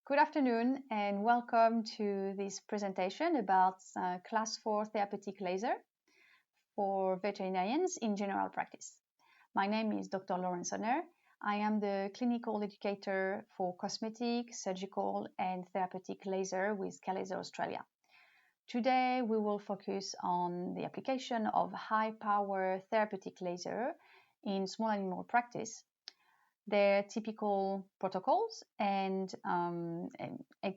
Good afternoon and welcome to this presentation about Class 4 therapeutic laser for veterinarians in general practice. My name is Dr. Laurence Oner. I am the clinical educator for cosmetic, surgical and therapeutic laser with Laser Australia. Today we will focus on the application of high-power therapeutic laser in small animal practice, their typical protocols and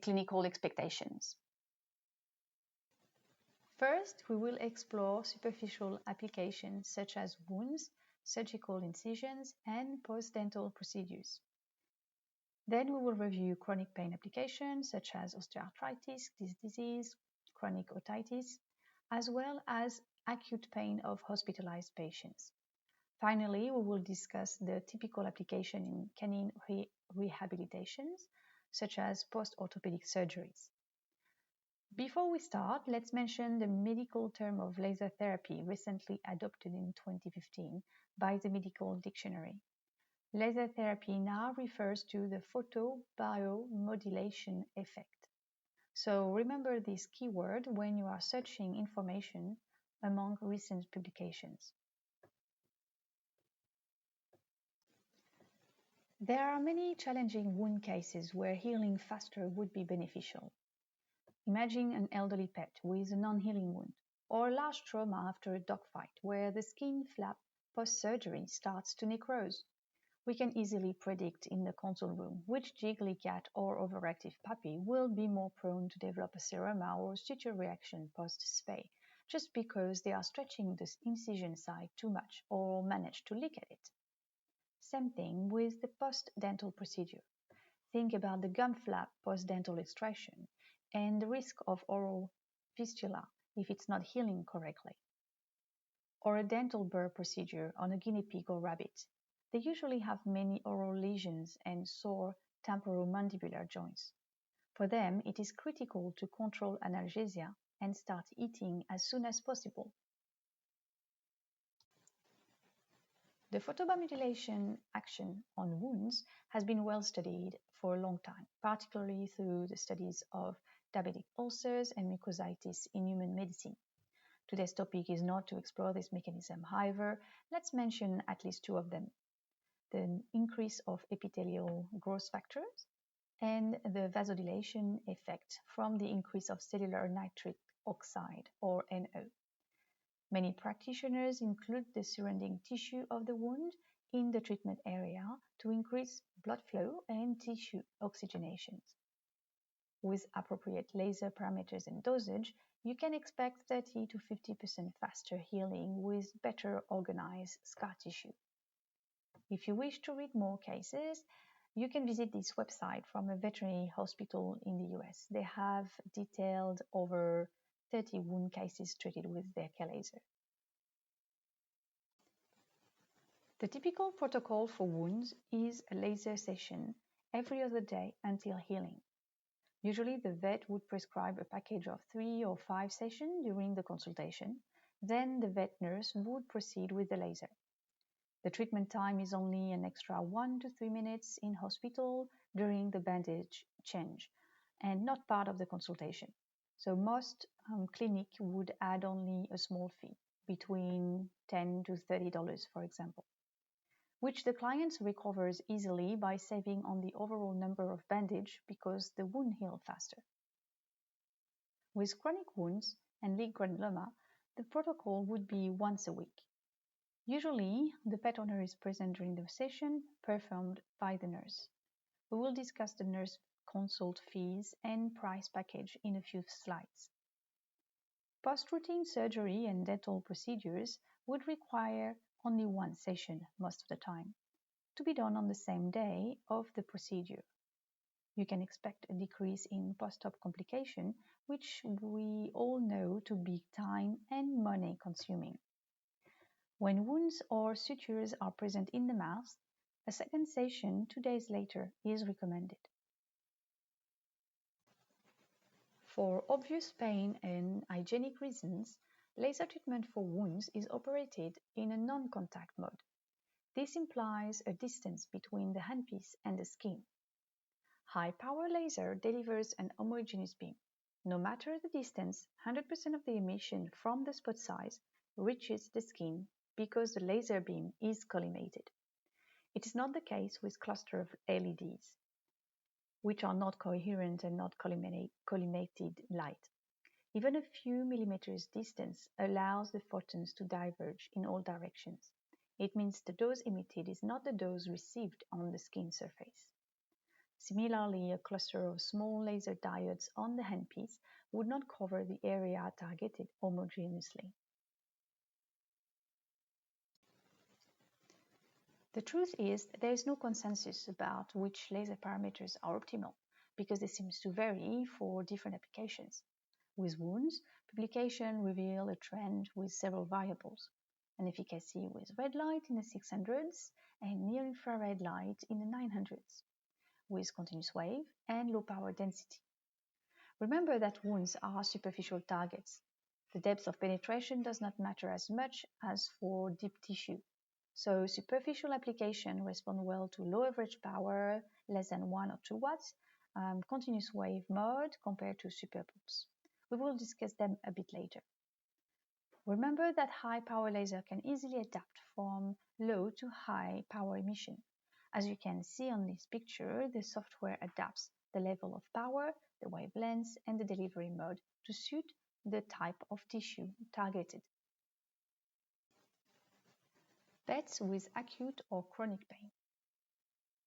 clinical expectations. First, we will explore superficial applications such as wounds, surgical incisions, and post-dental procedures. Then we will review chronic pain applications such as osteoarthritis, disc disease, chronic otitis, as well as acute pain of hospitalized patients. Finally, we will discuss the typical application in canine rehabilitations, such as post-orthopedic surgeries. Before we start, let's mention the medical term of laser therapy recently adopted in 2015 by the Medical Dictionary. Laser therapy now refers to the photobiomodulation effect. So remember this keyword when you are searching information among recent publications. There are many challenging wound cases where healing faster would be beneficial. Imagine an elderly pet with a non-healing wound, or a large trauma after a dogfight where the skin flap post-surgery starts to necrose. We can easily predict in the console room which jiggly cat or overactive puppy will be more prone to develop a seroma or suture reaction post-spay, just because they are stretching the incision site too much or manage to lick at it. Same thing with the post-dental procedure. Think about the gum flap post-dental extraction and the risk of oral fistula if it's not healing correctly. Or a dental burr procedure on a guinea pig or rabbit. They usually have many oral lesions and sore temporomandibular joints. For them, it is critical to control analgesia and start eating as soon as possible. The photobiomodulation action on wounds has been well studied for a long time, particularly through the studies of diabetic ulcers and mucositis in human medicine. Today's topic is not to explore this mechanism. However, let's mention at least two of them: the increase of epithelial growth factors and the vasodilation effect from the increase of cellular nitric oxide, or NO. Many practitioners include the surrounding tissue of the wound in the treatment area to increase blood flow and tissue oxygenation. With appropriate laser parameters and dosage, you can expect 30 to 50% faster healing with better organized scar tissue. If you wish to read more cases, you can visit this website from a veterinary hospital in the US. They have detailed over 30 wound cases treated with their laser. The typical protocol for wounds is a laser session every other day until healing. Usually the vet would prescribe a package of 3 or 5 sessions during the consultation. Then the vet nurse would proceed with the laser. The treatment time is only an extra 1 to 3 minutes in hospital during the bandage change and not part of the consultation. So most clinics would add only a small fee, between $10 to $30 for example, which the client recovers easily by saving on the overall number of bandage because the wound heals faster. With chronic wounds and leg granuloma, the protocol would be once a week. Usually, the pet owner is present during the session, performed by the nurse. We will discuss the nurse consult fees and price package in a few slides. Post-routine surgery and dental procedures would require only one session most of the time, to be done on the same day of the procedure. You can expect a decrease in post-op complication, which we all know to be time and money consuming. When wounds or sutures are present in the mouth, a second session 2 days later is recommended. For obvious pain and hygienic reasons, laser treatment for wounds is operated in a non-contact mode. This implies a distance between the handpiece and the skin. High-power laser delivers an homogeneous beam. No matter the distance, 100% of the emission from the spot size reaches the skin because the laser beam is collimated. It is not the case with clusters of LEDs, which are not coherent and not collimated light. Even a few millimeters distance allows the photons to diverge in all directions. It means the dose emitted is not the dose received on the skin surface. Similarly, a cluster of small laser diodes on the handpiece would not cover the area targeted homogeneously. The truth is, there is no consensus about which laser parameters are optimal because they seem to vary for different applications. With wounds, publications reveal a trend with several variables: an efficacy with red light in the 600s and near-infrared light in the 900s, with continuous wave and low power density. Remember that wounds are superficial targets. The depth of penetration does not matter as much as for deep tissue. So superficial applications respond well to low average power, less than 1 or 2 watts, continuous wave mode compared to superpulse. We will discuss them a bit later. Remember that high power laser can easily adapt from low to high power emission. As you can see on this picture, the software adapts the level of power, the wavelengths, and the delivery mode to suit the type of tissue targeted. Pets with acute or chronic pain.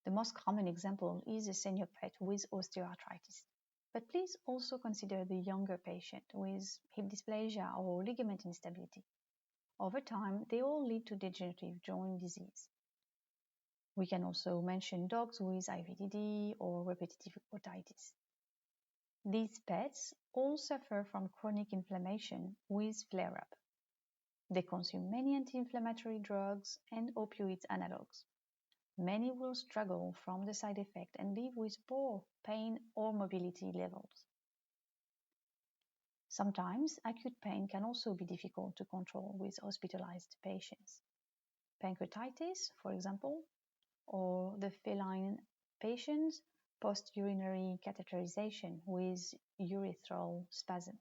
The most common example is a senior pet with osteoarthritis. But please also consider the younger patient with hip dysplasia or ligament instability. Over time, they all lead to degenerative joint disease. We can also mention dogs with IVDD or repetitive otitis. These pets all suffer from chronic inflammation with flare-up. They consume many anti-inflammatory drugs and opioid analogs. Many will struggle from the side effect and live with poor pain or mobility levels. Sometimes acute pain can also be difficult to control with hospitalized patients. Pancreatitis, for example, or the feline patients post-urinary catheterization with urethral spasm.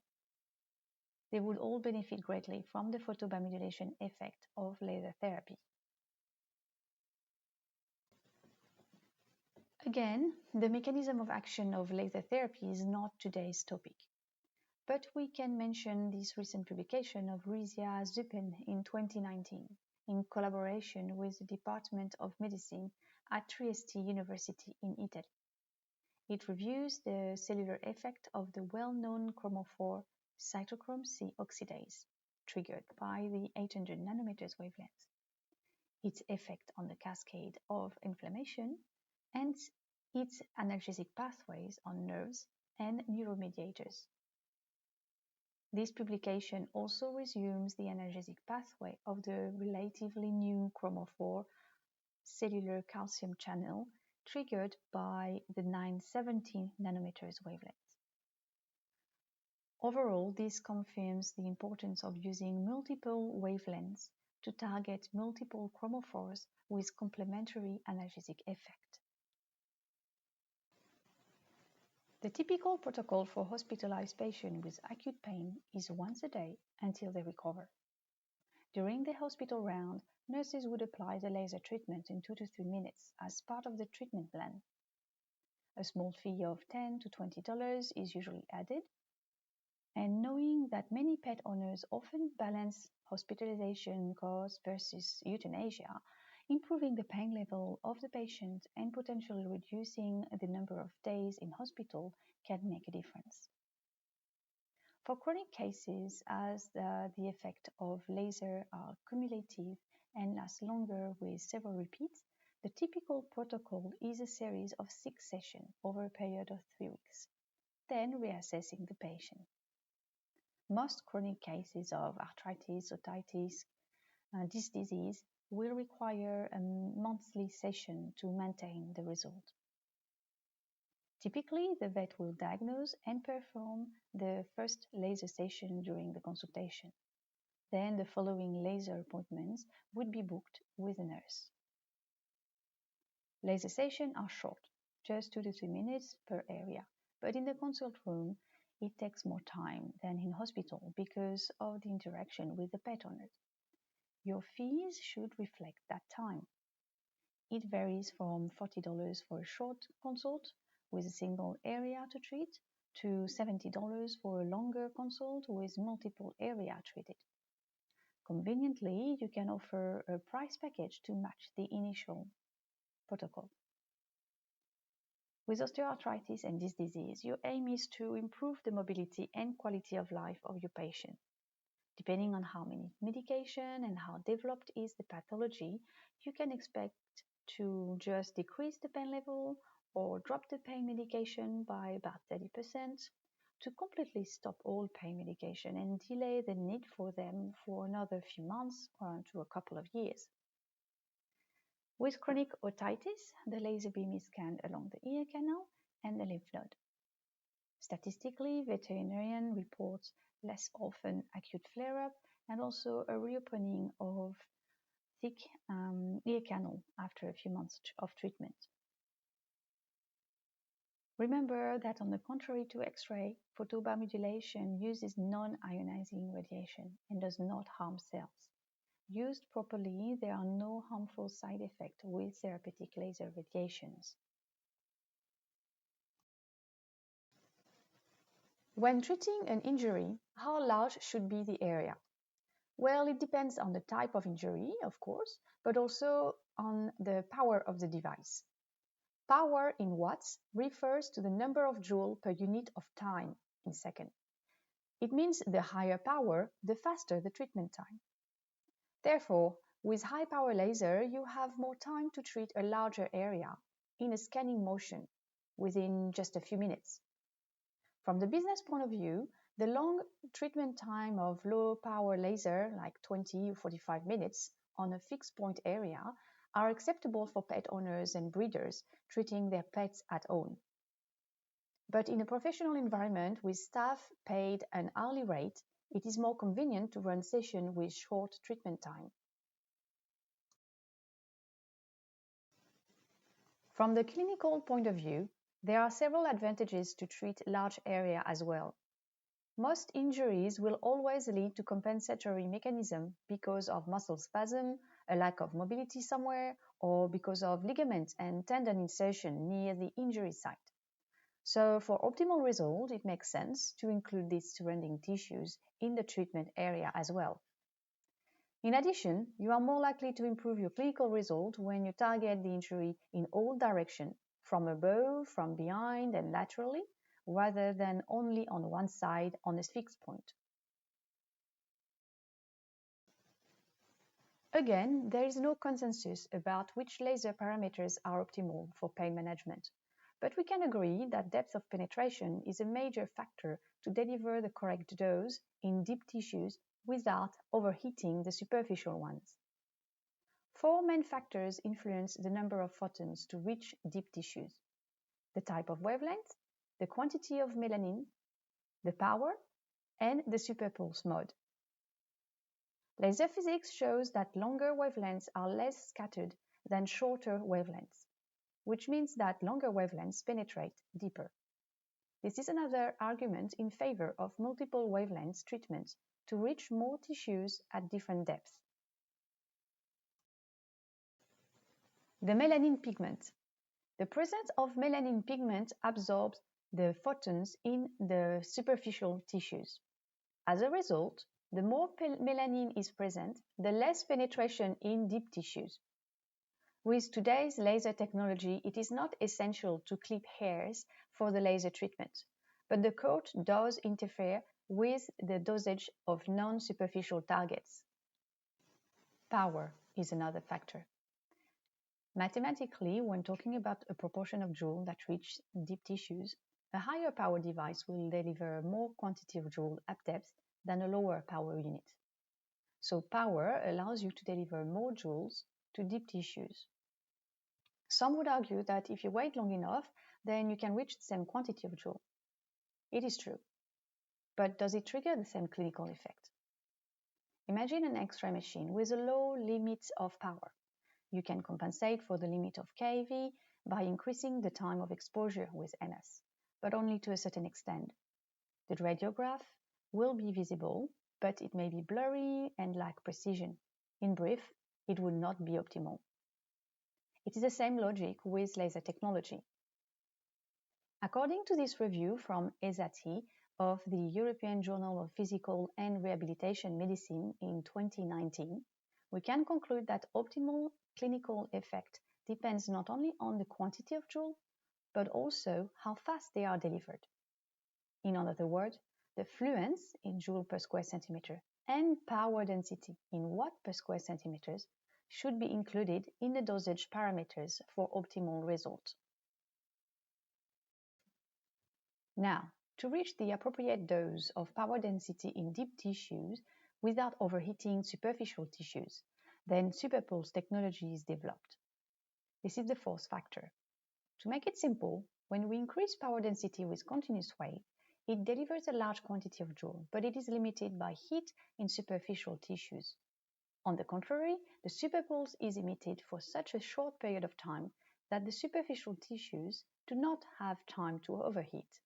They would all benefit greatly from the photobiomodulation effect of laser therapy. Again, the mechanism of action of laser therapy is not today's topic. But we can mention this recent publication of Rizia Zupen in 2019 in collaboration with the Department of Medicine at Trieste University in Italy. It reviews the cellular effect of the well-known chromophore cytochrome C oxidase, triggered by the 800 nanometers wavelength, its effect on the cascade of inflammation, and its analgesic pathways on nerves and neuromediators. This publication also resumes the analgesic pathway of the relatively new chromophore cellular calcium channel triggered by the 917 nanometers wavelength. Overall, this confirms the importance of using multiple wavelengths to target multiple chromophores with complementary analgesic effect. The typical protocol for hospitalized patients with acute pain is once a day until they recover. During the hospital round, nurses would apply the laser treatment in 2 to 3 minutes as part of the treatment plan. A small fee of $10 to $20 is usually added, and knowing that many pet owners often balance hospitalization costs versus euthanasia, improving the pain level of the patient and potentially reducing the number of days in hospital can make a difference. For chronic cases, as the effect of laser are cumulative and last longer with several repeats, the typical protocol is a series of 6 sessions over a period of 3 weeks, then reassessing the patient. Most chronic cases of arthritis, otitis, disc disease will require a monthly session to maintain the result. Typically, the vet will diagnose and perform the first laser session during the consultation. Then the following laser appointments would be booked with a nurse. Laser sessions are short, just 2 to 3 minutes per area. But in the consult room, it takes more time than in hospital because of the interaction with the pet owners. Your fees should reflect that time. It varies from $40 for a short consult with a single area to treat to $70 for a longer consult with multiple areas treated. Conveniently, you can offer a price package to match the initial protocol. With osteoarthritis and this disease, your aim is to improve the mobility and quality of life of your patient. Depending on how many medication and how developed is the pathology, you can expect to just decrease the pain level or drop the pain medication by about 30%, to completely stop all pain medication and delay the need for them for another few months or to a couple of years. With chronic otitis, the laser beam is scanned along the ear canal and the lymph node. Statistically, veterinarian reports less often acute flare-up and also a reopening of thick ear canal after a few months of treatment. Remember that on the contrary to X-ray, photobiomodulation uses non-ionizing radiation and does not harm cells. Used properly, there are no harmful side effects with therapeutic laser radiations. When treating an injury, how large should be the area? Well, it depends on the type of injury, of course, but also on the power of the device. Power in watts refers to the number of joules per unit of time in seconds. It means the higher power, the faster the treatment time. Therefore, with high-power laser, you have more time to treat a larger area in a scanning motion within just a few minutes. From the business point of view, the long treatment time of low-power laser, like 20 or 45 minutes on a fixed point area, are acceptable for pet owners and breeders treating their pets at home. But in a professional environment with staff paid an hourly rate, it is more convenient to run sessions with short treatment time. From the clinical point of view, there are several advantages to treat large area as well. Most injuries will always lead to compensatory mechanism because of muscle spasm, a lack of mobility somewhere, or because of ligament and tendon insertion near the injury site. So for optimal result, it makes sense to include these surrounding tissues in the treatment area as well. In addition, you are more likely to improve your clinical result when you target the injury in all directions, from above, from behind, and laterally, rather than only on one side on a fixed point. Again, there is no consensus about which laser parameters are optimal for pain management, but we can agree that depth of penetration is a major factor to deliver the correct dose in deep tissues without overheating the superficial ones. 4 main factors influence the number of photons to reach deep tissues: the type of wavelength, the quantity of melanin, the power, and the superpulse mode. Laser physics shows that longer wavelengths are less scattered than shorter wavelengths, which means that longer wavelengths penetrate deeper. This is another argument in favor of multiple wavelengths treatments to reach more tissues at different depths. The melanin pigment. The presence of melanin pigment absorbs the photons in the superficial tissues. As a result, the more melanin is present, the less penetration in deep tissues. With today's laser technology, it is not essential to clip hairs for the laser treatment, but the coat does interfere with the dosage of non-superficial targets. Power is another factor. Mathematically, when talking about a proportion of joules that reach deep tissues, a higher power device will deliver more quantity of joules at depth than a lower power unit. So power allows you to deliver more joules to deep tissues. Some would argue that if you wait long enough, then you can reach the same quantity of joules. It is true. But does it trigger the same clinical effect? Imagine an X-ray machine with a low limit of power. You can compensate for the limit of kV by increasing the time of exposure with MS, but only to a certain extent. The radiograph will be visible, but it may be blurry and lack precision. In brief, it would not be optimal. It is the same logic with laser technology. According to this review from ESATI of the European Journal of Physical and Rehabilitation Medicine in 2019, we can conclude that optimal clinical effect depends not only on the quantity of joule, but also how fast they are delivered. In other words, the fluence in joule per square centimeter and power density in watt per square centimeters should be included in the dosage parameters for optimal results. Now, to reach the appropriate dose of power density in deep tissues without overheating superficial tissues, then superpulse technology is developed. This is the fourth factor. To make it simple, when we increase power density with continuous wave, it delivers a large quantity of joule, but it is limited by heat in superficial tissues. On the contrary, the superpulse is emitted for such a short period of time that the superficial tissues do not have time to overheat.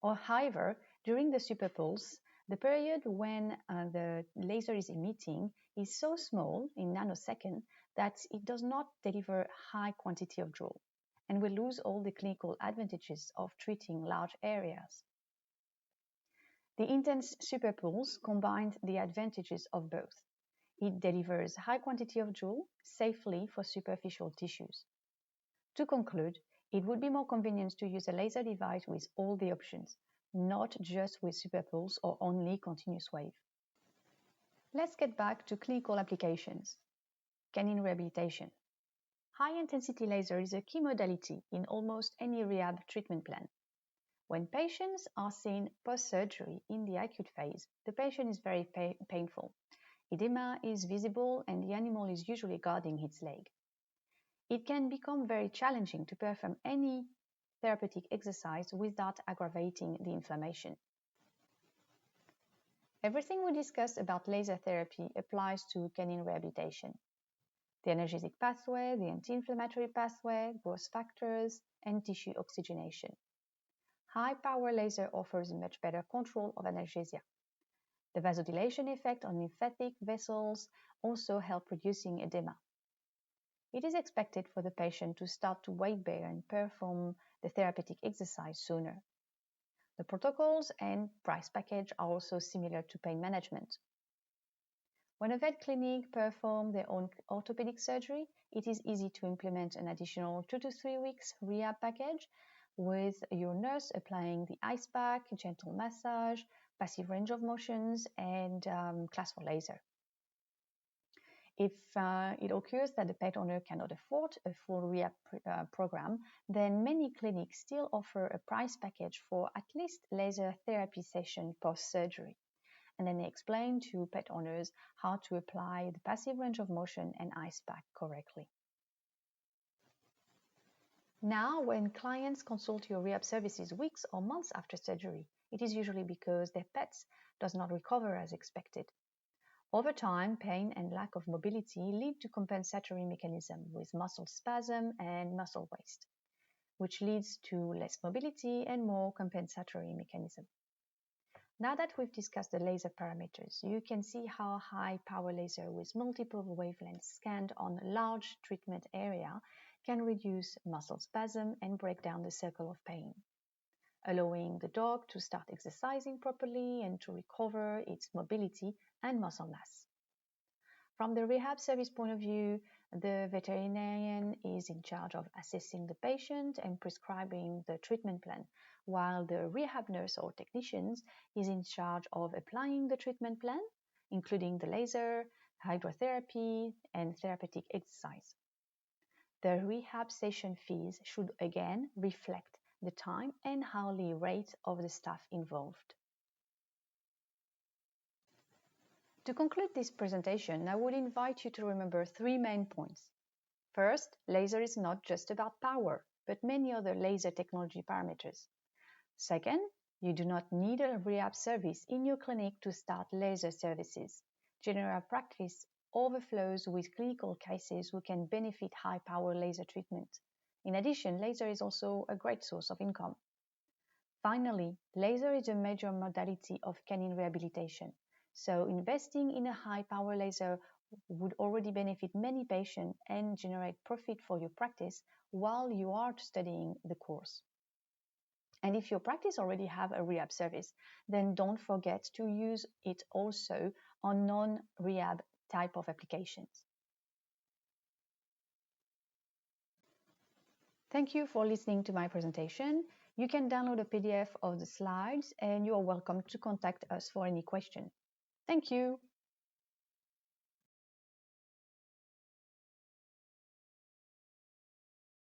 Or however, during the superpulse, the period when the laser is emitting is so small in nanoseconds that it does not deliver high quantity of joule, and we lose all the clinical advantages of treating large areas. The intense superpulse combines the advantages of both. It delivers high quantity of joule safely for superficial tissues. To conclude, it would be more convenient to use a laser device with all the options, not just with superpulse or only continuous wave. Let's get back to clinical applications. Canine rehabilitation. High-intensity laser is a key modality in almost any rehab treatment plan. When patients are seen post-surgery in the acute phase, the patient is very painful. Edema is visible and the animal is usually guarding its leg. It can become very challenging to perform any therapeutic exercise without aggravating the inflammation. Everything we discussed about laser therapy applies to canine rehabilitation. The analgesic pathway, the anti-inflammatory pathway, growth factors, and tissue oxygenation. High-power laser offers much better control of analgesia. The vasodilation effect on lymphatic vessels also help reducing edema. It is expected for the patient to start to weight bear and perform the therapeutic exercise sooner. The protocols and price package are also similar to pain management. When a vet clinic performs their own orthopedic surgery, it is easy to implement an additional 2 to 3 weeks rehab package with your nurse applying the ice pack, gentle massage, passive range of motions, and class 4 laser. If it occurs that the pet owner cannot afford a full rehab program, then many clinics still offer a price package for at least laser therapy session post-surgery. And then they explain to pet owners how to apply the passive range of motion and ice pack correctly. Now, when clients consult your rehab services weeks or months after surgery, it is usually because their pet does not recover as expected. Over time, pain and lack of mobility lead to compensatory mechanism with muscle spasm and muscle waste, which leads to less mobility and more compensatory mechanism. Now that we've discussed the laser parameters, you can see how high power laser with multiple wavelengths scanned on a large treatment area can reduce muscle spasm and break down the circle of pain, allowing the dog to start exercising properly and to recover its mobility and muscle mass. From the rehab service point of view, the veterinarian is in charge of assessing the patient and prescribing the treatment plan, while the rehab nurse or technicians is in charge of applying the treatment plan, including the laser, hydrotherapy, and therapeutic exercise. The rehab session fees should again reflect the time and hourly rate of the staff involved. To conclude this presentation, I would invite you to remember 3 main points. First, laser is not just about power, but many other laser technology parameters. Second, you do not need a rehab service in your clinic to start laser services. General practice overflows with clinical cases who can benefit high-power laser treatment. In addition, laser is also a great source of income. Finally, laser is a major modality of canine rehabilitation. So investing in a high-power laser would already benefit many patients and generate profit for your practice while you are studying the course. And if your practice already have a rehab service, then don't forget to use it also on non-rehab type of applications. Thank you for listening to my presentation. You can download a PDF of the slides and you are welcome to contact us for any question. Thank you.